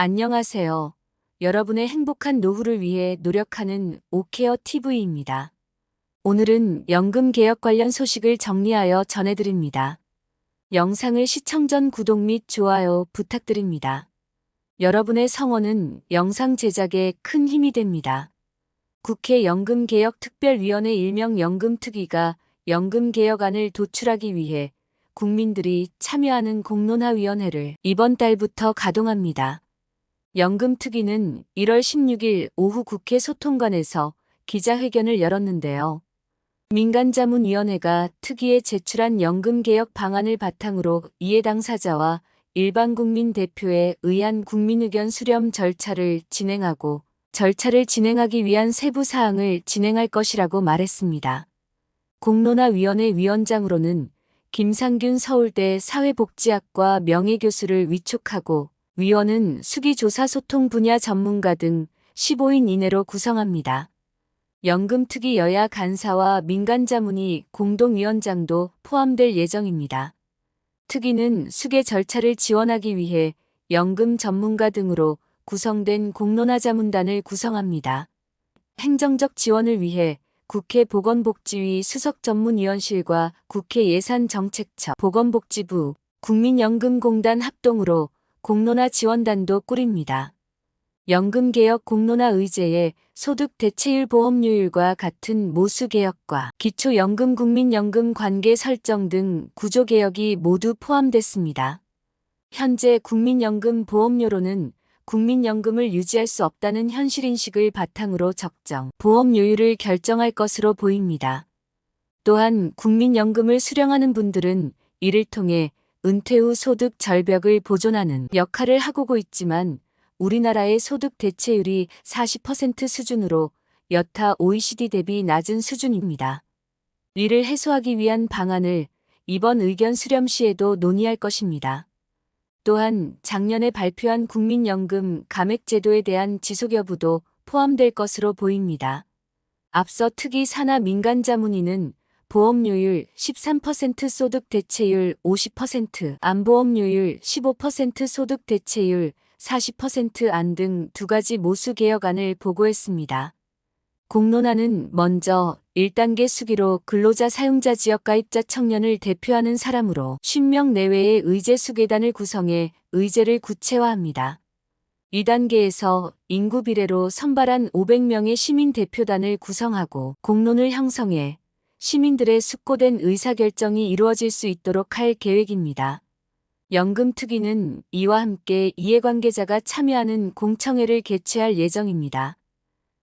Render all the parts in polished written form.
안녕하세요. 여러분의 행복한 노후를 위해 노력하는 오케어 TV입니다. 오늘은 연금 개혁 관련 소식을 정리하여 전해드립니다. 영상을 시청 전 구독 및 좋아요 부탁드립니다. 여러분의 성원은 영상 제작에 큰 힘이 됩니다. 국회 연금개혁특별위원회 일명 연금특위가 연금개혁안을 도출하기 위해 국민들이 참여하는 공론화위원회를 이번 달부터 가동합니다. 연금특위는 1월 16일 오후 국회 소통관에서 기자회견을 열었는데요. 민간자문위원회가 특위에 제출한 연금개혁 방안을 바탕으로 이해 당사자와 일반 국민 대표에 의한 국민의견 수렴 절차를 진행하고 절차를 진행하기 위한 세부 사항을 진행할 것이라고 말했습니다. 공론화위원회 위원장으로는 김상균 서울대 사회복지학과 명예교수를 위촉하고 위원은 수기조사소통 분야 전문가 등 15인 이내로 구성합니다. 연금특위 여야 간사와 민간자문위 공동위원장도 포함될 예정입니다. 특위는 수계 절차를 지원하기 위해 연금 전문가 등으로 구성된 공론화자문단을 구성합니다. 행정적 지원을 위해 국회 보건복지위 수석전문위원실과 국회 예산정책처 보건복지부 국민연금공단 합동으로 공론화 지원단도 꾸립니다. 연금개혁 공론화 의제에 소득 대체율 보험료율과 같은 모수개혁과 기초연금 국민연금 관계 설정 등 구조개혁이 모두 포함됐습니다. 현재 국민연금 보험료로는 국민연금을 유지할 수 없다는 현실인식을 바탕으로 적정 보험료율을 결정할 것으로 보입니다. 또한 국민연금을 수령하는 분들은 이를 통해 은퇴 후 소득 절벽을 보존하는 역할을 하고 있지만 우리나라의 소득 대체율이 40% 수준으로 여타 OECD 대비 낮은 수준입니다. 이를 해소하기 위한 방안을 이번 의견 수렴 시에도 논의할 것입니다. 또한 작년에 발표한 국민연금 감액제도에 대한 지속 여부도 포함될 것으로 보입니다. 앞서 특위 산하 민간자문위는 보험료율 13% 소득 대체율 50%, 안보험료율 15% 소득 대체율 40%안 등 두 가지 모수 개혁안을 보고했습니다. 공론화는 먼저 1단계 수기로 근로자 사용자 지역 가입자 청년을 대표하는 사람으로 50명 내외의 의제 수계단을 구성해 의제를 구체화합니다. 2단계에서 인구 비례로 선발한 500명의 시민 대표단을 구성하고 공론을 형성해 시민들의 숙고된 의사결정이 이루어질 수 있도록 할 계획입니다. 연금특위는 이와 함께 이해관계자가 참여하는 공청회를 개최할 예정입니다.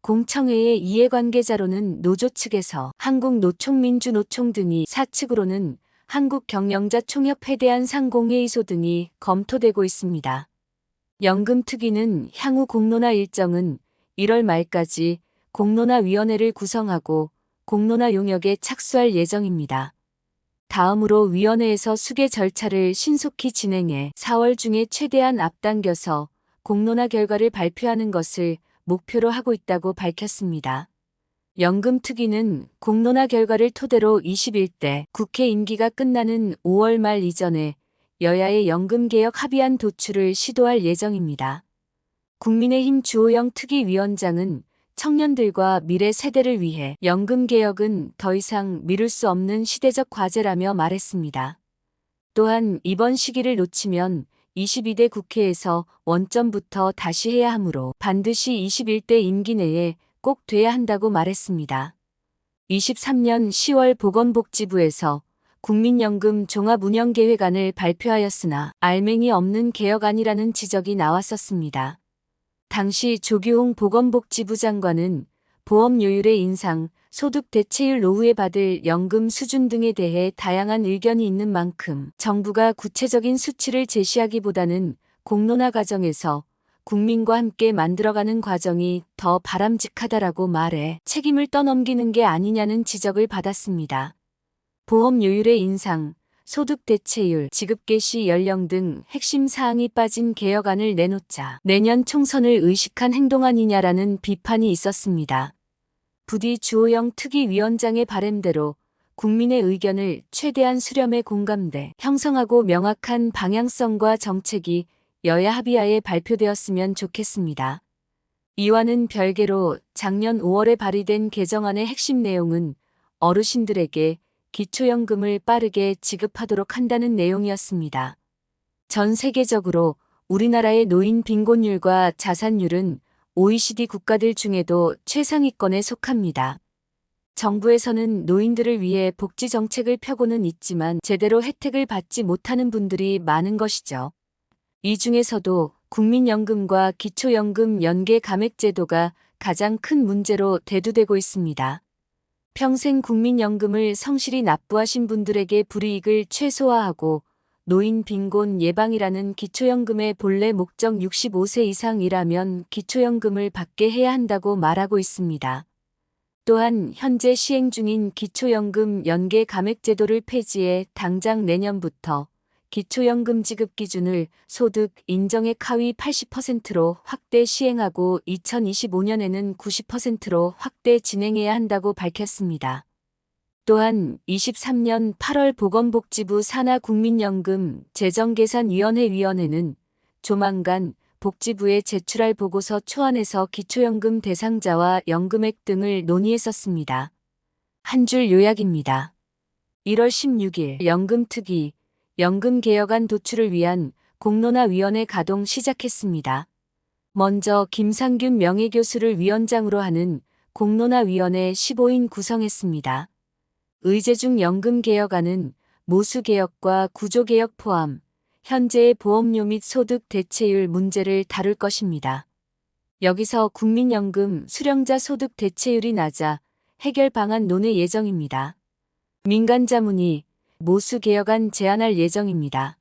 공청회의 이해관계자로는 노조 측에서 한국노총민주노총 등이 사측으로는 한국경영자총협회 대한상공회의소 등이 검토되고 있습니다. 연금특위는 향후 공론화 일정은 1월 말까지 공론화위원회를 구성하고 공론화 용역에 착수할 예정입니다. 다음으로 위원회에서 수계 절차를 신속히 진행해 4월 중에 최대한 앞당겨서 공론화 결과를 발표하는 것을 목표로 하고 있다고 밝혔습니다. 연금특위는 공론화 결과를 토대로 21대 국회 임기가 끝나는 5월 말 이전에 여야의 연금개혁 합의안 도출을 시도할 예정입니다. 국민의힘 주호영 특위위원장은 청년들과 미래 세대를 위해 연금개혁은 더 이상 미룰 수 없는 시대적 과제라며 말했습니다. 또한 이번 시기를 놓치면 22대 국회에서 원점부터 다시 해야 하므로 반드시 21대 임기 내에 꼭 돼야 한다고 말했습니다. 23년 10월 보건복지부에서 국민연금 종합운영계획안을 발표하였으나 알맹이 없는 개혁안이라는 지적이 나왔었습니다. 당시 조규홍 보건복지부 장관은 보험료율의 인상, 소득 대체율 노후에 받을 연금 수준 등에 대해 다양한 의견이 있는 만큼 정부가 구체적인 수치를 제시하기보다는 공론화 과정에서 국민과 함께 만들어가는 과정이 더 바람직하다라고 말해 책임을 떠넘기는 게 아니냐는 지적을 받았습니다. 보험료율의 인상, 소득 대체율, 지급 개시 연령 등 핵심 사항이 빠진 개혁안을 내놓자 내년 총선을 의식한 행동아니냐라는 비판이 있었습니다. 부디 주호영 특위위원장의 바램대로 국민의 의견을 최대한 수렴해 공감대 형성하고 명확한 방향성과 정책이 여야 합의하에 발표되었으면 좋겠습니다. 이와는 별개로 작년 5월에 발의된 개정안의 핵심 내용은 어르신들에게 기초연금을 빠르게 지급하도록 한다는 내용이었습니다. 전 세계적으로 우리나라의 노인 빈곤율과 자산율은 OECD 국가들 중에도 최상위권에 속합니다. 정부에서는 노인들을 위해 복지 정책을 펴고는 있지만 제대로 혜택을 받지 못하는 분들이 많은 것이죠. 이 중에서도 국민연금과 기초연금 연계 감액제도가 가장 큰 문제로 대두되고 있습니다. 평생 국민연금을 성실히 납부하신 분들에게 불이익을 최소화하고 노인 빈곤 예방이라는 기초연금의 본래 목적 65세 이상이라면 기초연금을 받게 해야 한다고 말하고 있습니다. 또한 현재 시행 중인 기초연금 연계 감액제도를 폐지해 당장 내년부터 기초연금 지급 기준을 소득 인정액 하위 80%로 확대 시행하고 2025년에는 90%로 확대 진행해야 한다고 밝혔습니다. 또한 23년 8월 보건복지부 산하국민연금 재정계산위원회는 조만간 복지부에 제출할 보고서 초안에서 기초연금 대상자와 연금액 등을 논의했었습니다. 한 줄 요약입니다. 1월 16일 연금특위, 연금개혁안 도출을 위한 공론화위원회 가동 시작했습니다. 먼저 김상균 명예교수를 위원장으로 하는 공론화위원회 15인 구성했습니다. 의제중 연금개혁안은 모수개혁과 구조개혁 포함, 현재의 보험료 및 소득 대체율 문제를 다룰 것입니다. 여기서 국민연금 수령자 소득 대체율이 낮아 해결 방안 논의 예정입니다. 민간자문위, 모수개혁안 제안할 예정입니다.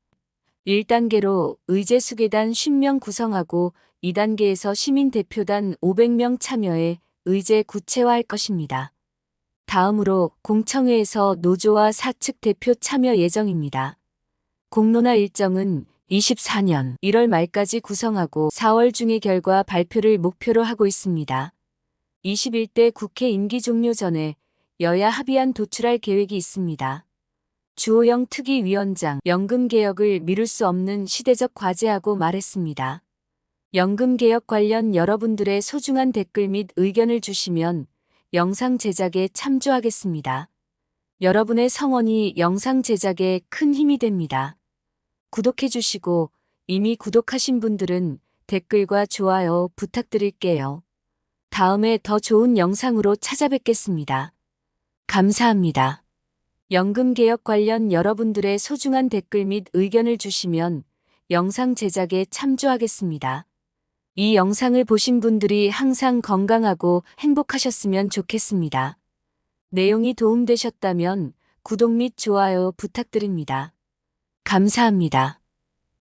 1단계로 의제수계단 50명 구성하고 2단계에서 시민대표단 500명 참여해 의제 구체화할 것입니다. 다음으로 공청회에서 노조와 사측 대표 참여 예정입니다. 공론화 일정은 24년 1월 말까지 구성하고 4월 중에 결과 발표를 목표로 하고 있습니다. 21대 국회 임기 종료 전에 여야 합의안 도출할 계획이 있습니다. 주호영 특위위원장, 연금개혁을 미룰 수 없는 시대적 과제하고 말했습니다. 연금개혁 관련 여러분들의 소중한 댓글 및 의견을 주시면 영상 제작에 참조하겠습니다. 여러분의 성원이 영상 제작에 큰 힘이 됩니다. 구독해주시고 이미 구독하신 분들은 댓글과 좋아요 부탁드릴게요. 다음에 더 좋은 영상으로 찾아뵙겠습니다. 감사합니다. 연금개혁 관련 여러분들의 소중한 댓글 및 의견을 주시면 영상 제작에 참조하겠습니다. 이 영상을 보신 분들이 항상 건강하고 행복하셨으면 좋겠습니다. 내용이 도움되셨다면 구독 및 좋아요 부탁드립니다. 감사합니다.